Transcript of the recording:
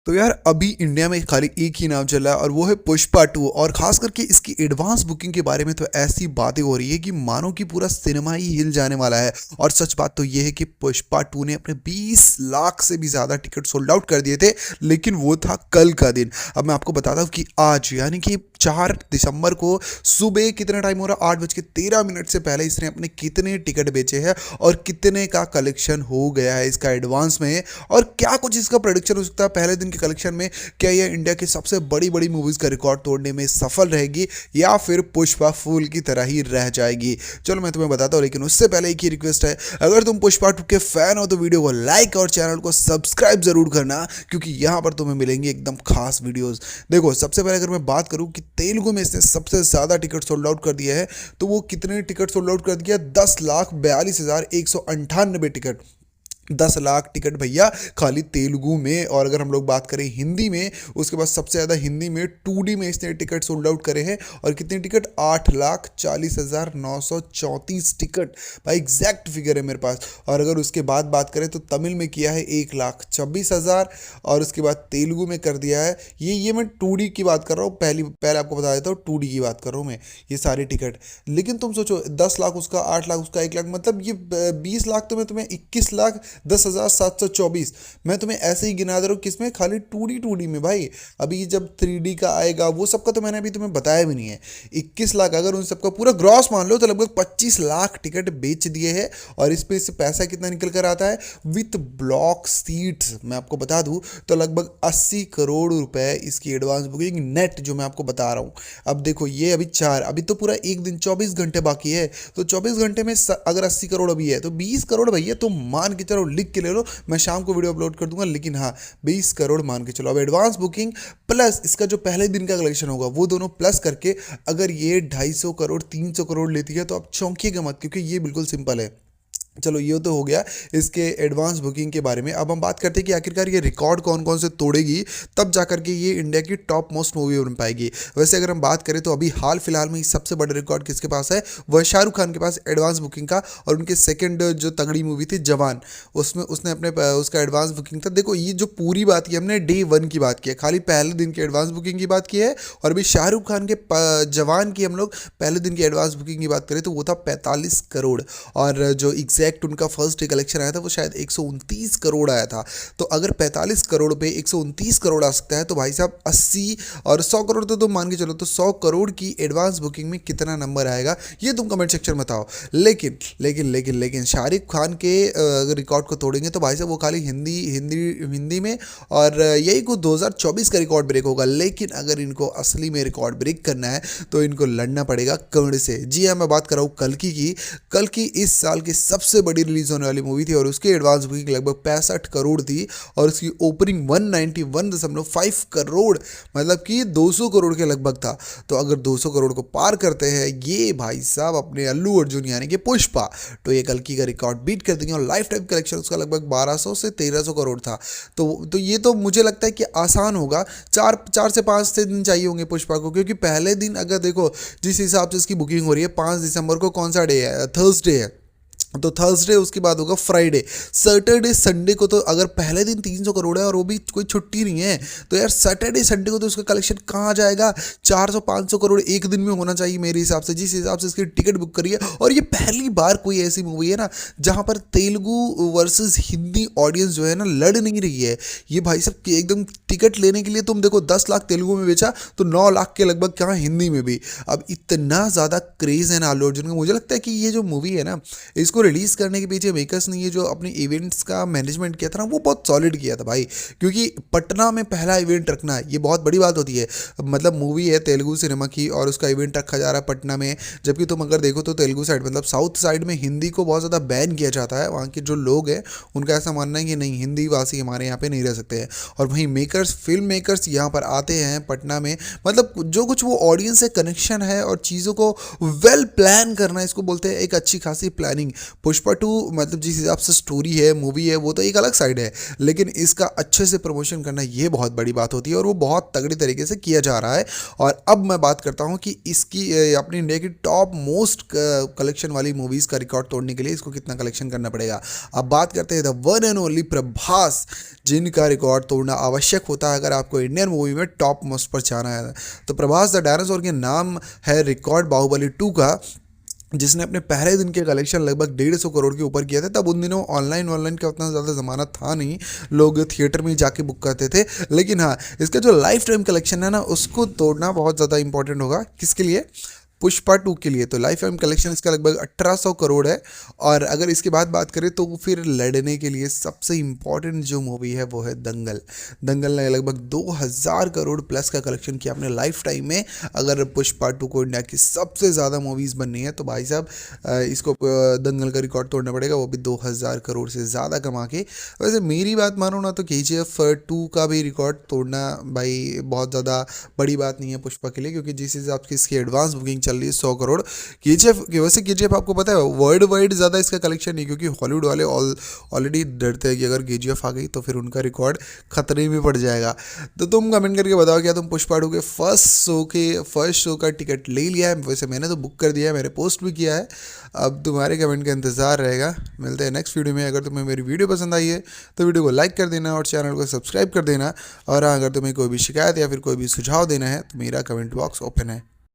तो यार अभी इंडिया में खाली एक ही नाम चल रहा है और वो है पुष्पा 2। और खास करके इसकी एडवांस बुकिंग के बारे में तो ऐसी बातें हो रही है कि मानो कि पूरा सिनेमा ही हिल जाने वाला है। और सच बात तो ये है कि पुष्पा 2 ने अपने 20 लाख से भी ज़्यादा टिकट सोल्ड आउट कर दिए थे, लेकिन वो था कल का दिन। अब मैं आपको बताता हूँ कि आज यानी कि 4 दिसंबर को सुबह कितना टाइम हो रहा है, 8:13 से पहले इसने अपने कितने टिकट बेचे हैं और कितने का कलेक्शन हो गया है इसका एडवांस में, और क्या कुछ इसका प्रोडिक्शन हो सकता है पहले दिन के कलेक्शन में। क्या यह इंडिया की सबसे बड़ी बड़ी मूवीज का रिकॉर्ड तोड़ने में सफल रहेगी या फिर पुष्पा फूल की तरह ही रह जाएगी? चलो मैं तुम्हें बताता हूँ, लेकिन उससे पहले एक ही रिक्वेस्ट है, अगर तुम पुष्पा 2 के फैन हो तो वीडियो को लाइक और चैनल को सब्सक्राइब जरूर करना, क्योंकि यहाँ पर तुम्हें मिलेंगी एकदम खास वीडियोस। देखो, सबसे पहले अगर मैं बात करूँ कि तेलुगु में इसने सबसे ज़्यादा टिकट सोल्ड आउट कर दिया है, तो वो कितने टिकट सोल्ड आउट कर दिया? 10,42,198 टिकट। 10 लाख टिकट भैया खाली तेलुगु में। और अगर हम लोग बात करें हिंदी में, उसके बाद सबसे ज़्यादा हिंदी में 2D में इसने टिकट सोल्ड आउट करे हैं। और कितने टिकट? 8,40,934 टिकट। भाई एग्जैक्ट फिगर है मेरे पास। और अगर उसके बाद बात करें तो तमिल में किया है 1,26,000। और उसके बाद तेलुगु में कर दिया है, ये मैं 2D की बात कर रहा हूँ, पहले आपको बता देता हूँ 2D की बात कर रहा हूँ मैं, ये सारे टिकट। लेकिन तुम सोचो, 10 लाख उसका, 8 लाख उसका, 1 लाख, मतलब ये 20 लाख तो मैं तुम्हें 21,10,724 मैं तुम्हें ऐसे ही गिना दे रहा हूँ। किसमें? खाली 2D में भाई। अभी जब 3D का आएगा वो सबका तो मैंने अभी तुम्हें बताया भी नहीं है। 21 लाख, अगर उन सबका पूरा ग्रॉस मान लो तो लगभग 25 लाख टिकट बेच दिए हैं। और इस पे इससे पैसा कितना निकल कर आता है विथ ब्लॉक सीट्स? मैं आपको बता दूं तो लगभग 80 करोड़ रुपए इसकी एडवांस बुकिंग नेट, जो मैं आपको बता रहा हूँ। अब देखो, ये अभी तो पूरा एक दिन 24 घंटे बाकी है। तो 24 घंटे में अगर 80 करोड़ अभी है तो 20 करोड़ भैया, तो मान के चलो, लिख के ले लो, मैं शाम को वीडियो अपलोड कर दूंगा। लेकिन हाँ, 20 करोड़ मान के चलो। अब एडवांस बुकिंग प्लस इसका जो पहले दिन का कलेक्शन होगा, वो दोनों प्लस करके अगर ये 250 करोड़ 300 करोड़ लेती है तो आप चौंकिएगा मत, क्योंकि ये बिल्कुल सिंपल है। चलो, ये तो हो गया इसके एडवांस बुकिंग के बारे में। अब हम बात करते हैं कि आखिरकार ये रिकॉर्ड कौन कौन से तोड़ेगी, तब जाकर के ये इंडिया की टॉप मोस्ट मूवी बन पाएगी। वैसे अगर हम बात करें तो अभी हाल फिलहाल में सबसे बड़ा रिकॉर्ड किसके पास है? वह शाहरुख खान के पास एडवांस बुकिंग का। और उनके सेकंड जो तगड़ी मूवी थी जवान, उसमें उसने अपने उसका एडवांस बुकिंग था। देखो, ये जो पूरी बात की हमने डे 1 की बात की है, खाली पहले दिन की एडवांस बुकिंग की बात की है। और अभी शाहरुख खान के जवान की हम लोग पहले दिन की एडवांस बुकिंग की बात करें तो वो था 45 करोड़। और जो एग्जैक्ट उनका फर्स्ट डे कलेक्शन आया था वो शायद 129 करोड़ आया था। तो अगर 45 करोड़ पे 129 करोड़ आ सकता है तो भाई साहब 80 और 100 करोड़ तो तुम मान के चलो, तो 100 करोड़ की एडवांस बुकिंग में कितना नंबर आएगा ये तुम कमेंट सेक्शन में बताओ। लेकिन लेकिन लेकिन लेकिन शाहरुख खान के अगर रिकॉर्ड को तोड़ेंगे तो भाई साहब वो खाली हिंदी हिंदी हिंदी में, और यही कुछ 2024 का रिकॉर्ड ब्रेक होगा। लेकिन अगर इनको असली में रिकॉर्ड ब्रेक करना है तो इनको लड़ना पड़ेगा कर्ण से। जी हाँ, मैं बात कर रहा हूँ कल्कि की। कल्कि इस साल की सबसे बड़ी रिलीज होने वाली मूवी थी और उसकी एडवांस बुकिंग लगभग 65 करोड़ थी। और उसकी ओपनिंग 191.5 करोड़, मतलब कि 200 करोड़ के लगभग था। तो अगर 200 करोड़ को पार करते हैं ये भाई साहब अपने अल्लू अर्जुन यानी कि पुष्पा, तो ये कल्कि का रिकॉर्ड बीट कर देंगे। और लाइफ टाइम कलेक्शन उसका लगभग 1200 से 1300 करोड़ था। तो ये तो मुझे लगता है कि आसान होगा। 4 से 5 दिन चाहिए होंगे पुष्पा को, क्योंकि पहले दिन अगर देखो जिस हिसाब से इसकी बुकिंग हो रही है, 5 दिसंबर को कौन सा डे है? थर्सडे है। तो थर्सडे उसके बाद होगा फ्राइडे, सैटरडे संडे को। तो अगर पहले दिन 300 करोड़ है और वो भी कोई छुट्टी नहीं है, तो यार सैटरडे संडे को तो उसका कलेक्शन कहाँ जाएगा? 400-500 करोड़ एक दिन में होना चाहिए मेरे हिसाब से, जिस हिसाब से इसकी टिकट बुक करी है। और ये पहली बार कोई ऐसी मूवी है ना जहाँ पर तेलुगु वर्सेस हिंदी ऑडियंस जो है ना लड़ नहीं रही है। ये भाई साहब एकदम टिकट लेने के लिए तुम देखो, 10 लाख तेलुगु में बेचा तो 9 लाख के लगभग कहाँ हिंदी में भी। अब इतना ज़्यादा क्रेज है ना अल्लू अर्जुन का। मुझे लगता है कि ये जो मूवी है ना, इसको रिलीज़ करने के पीछे मेकर्स ने ये जो अपने इवेंट्स का मैनेजमेंट किया था ना, वो बहुत सॉलिड किया था भाई। क्योंकि पटना में पहला इवेंट रखना ये बहुत बड़ी बात होती है। मतलब मूवी है तेलुगु सिनेमा की और उसका इवेंट रखा जा रहा है पटना में। जबकि तुम अगर देखो तो तेलुगु साइड, मतलब साउथ साइड में हिंदी को बहुत ज़्यादा बैन किया जाता है। वहाँ के जो लोग हैं उनका ऐसा मानना है कि नहीं, हिंदी वासी हमारे यहाँ पे नहीं रह सकते हैं। और वहीं मेकर्स, फिल्म मेकर्स यहाँ पर आते हैं पटना में, मतलब जो कुछ वो ऑडियंस से कनेक्शन है और चीज़ों को वेल प्लान करना, इसको बोलते हैं एक अच्छी खासी प्लानिंग। पुष्पा 2 मतलब जिस हिसाब से स्टोरी है, मूवी है, वो तो एक अलग साइड है, लेकिन इसका अच्छे से प्रमोशन करना ये बहुत बड़ी बात होती है और वो बहुत तगड़ी तरीके से किया जा रहा है। और अब मैं बात करता हूँ कि इसकी अपनी इंडिया की टॉप मोस्ट कलेक्शन वाली मूवीज़ का रिकॉर्ड तोड़ने के लिए इसको कितना कलेक्शन करना पड़ेगा। अब बात करते हैं the one and only Prabhas, जिनका रिकॉर्ड तोड़ना आवश्यक होता है अगर आपको इंडियन मूवी में टॉप मोस्ट पर जाना है। तो प्रभास द डायनासोर के नाम है रिकॉर्ड बाहुबली 2 का, जिसने अपने पहले दिन के कलेक्शन लगभग 150 करोड़ के ऊपर किया था। तब उन दिनों ऑनलाइन का उतना ज़्यादा ज़माना था नहीं, लोग थिएटर में जाके बुक करते थे। लेकिन हाँ, इसका जो लाइफ टाइम कलेक्शन है ना, उसको तोड़ना बहुत ज़्यादा इंपॉर्टेंट होगा। किसके लिए? पुष्पा 2 के लिए। तो लाइफ टाइम कलेक्शन इसका लगभग 1800 करोड़ है। और अगर इसके बाद बात करें तो फिर लड़ने के लिए सबसे इम्पॉर्टेंट जो मूवी है वो है दंगल। दंगल ने लगभग 2000 करोड़ प्लस का कलेक्शन किया अपने लाइफ टाइम में। अगर पुष्पा 2 को इंडिया की सबसे ज़्यादा मूवीज़ बननी है तो भाई साहब इसको दंगल का रिकॉर्ड तोड़ना पड़ेगा, वो भी 2000 करोड़ से ज़्यादा कमा के। वैसे मेरी बात मानो ना तो KGF 2 का भी रिकॉर्ड तोड़ना भाई बहुत ज़्यादा बड़ी बात नहीं है पुष्पा के लिए, क्योंकि जिस हिसाब से इसकी एडवांस बुकिंग चल रही है 100 करोड़। KGF की वैसे KGF आपको पता है वर्ल्ड वाइड ज़्यादा इसका कलेक्शन नहीं, क्योंकि हॉलीवुड वाले ऑलरेडी डरते हैं कि अगर KGF आ गई तो फिर उनका रिकॉर्ड खतरे में पड़ जाएगा। तो तुम कमेंट करके बताओ क्या तुम पुष्पा 2 के फर्स्ट शो का टिकट ले लिया है? वैसे मैंने तो बुक कर दिया है, मैंने पोस्ट भी किया है। अब तुम्हारे कमेंट का इंतज़ार रहेगा। मिलते हैं नेक्स्ट वीडियो में। अगर तुम्हें मेरी वीडियो पसंद आई है तो वीडियो को लाइक कर देना और चैनल को सब्सक्राइब कर देना। और हाँ, अगर तुम्हें कोई भी शिकायत या फिर कोई भी सुझाव देना है तो मेरा कमेंट बॉक्स ओपन है।